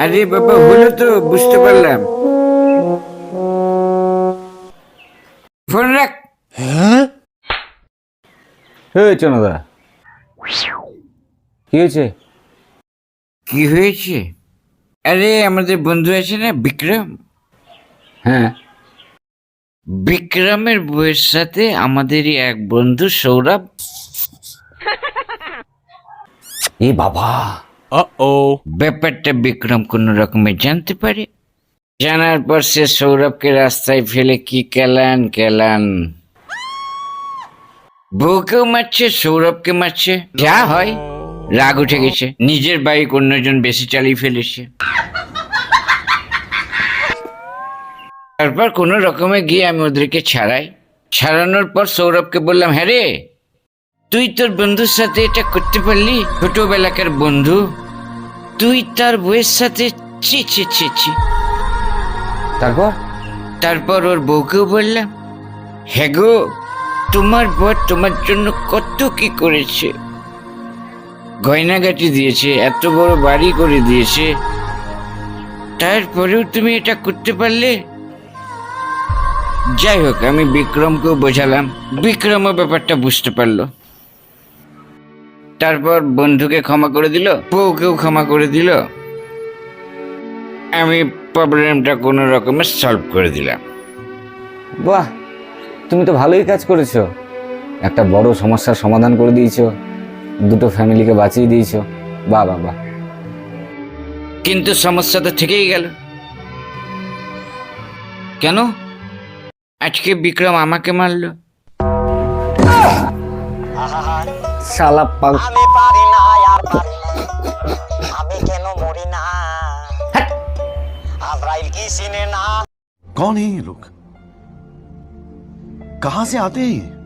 আরে বাবা, হলো তো, বুঝতে পারলাম। ফোন রাখ। চনদা, কি হয়েছে? কি হয়েছে? আরে আমাদের বন্ধু আছে না বিক্রম, হ্যাঁ, বিক্রমের বউয়ের সাথে আমাদেরই এক বন্ধু সৌরভ। এ বাবা, ব্যাপারটা বিক্রম কোন রকমে জানতে পারে। জানার পর সে সৌরভকে রাস্তায় ফেলে কি কেলান কেলান, বউকেও মারছে, সৌরভকে মারছে। যা হয়, রাগ উঠে গেছে, নিজের বাইক অন্যজন বেশি চালিয়ে ফেলেছে। তারপর কোনো রকমে গিয়ে আমি ওদেরকে ছাড়ানোর পর সৌরভকে বললাম, হ্যাঁ রে, তুই তোর বন্ধুর সাথে এটা করতে পারলি? ছোটবেলাকার বন্ধু, তুই তার বউয়ের সাথে? ছি ছি ছি ছি। তারপর ওর বউকেও বললাম, হ্যাঁ গো, তোমার বর তোমার জন্য কত কি করেছে, গয়নাগাটি দিয়েছে, এত বড় বাড়ি করে দিয়েছে, তারপরেও তুমি এটা করতে পারলে? যাই হোক, আমি বিক্রমকেও বোঝালাম, বিক্রমও ব্যাপারটা বুঝতে পারলো। তারপর বন্ধুকে ক্ষমা করে দিল, বউকেও ক্ষমা করে দিল। আমি প্রবলেমটা কোনো রকমে সলভ করে দিলাম। বাহ, তুমি তো ভালোই কাজ করেছো। একটা বড় সমস্যার সমাধান করে দিয়েছো, দুটো ফ্যামিলিকে বাঁচিয়ে দিয়েছো। বাহ বাহ বাহ। কিন্তু সমস্যা তো থেকেই গেল। কেন? আজকে বিক্রম আমাকে মারলো। শালা পাগ। আমি পারি না, আর পারি না, আমি কেন মরি না, আজরাইল কি চিনে না। कौन है ये लोग? कहां से आते हैं?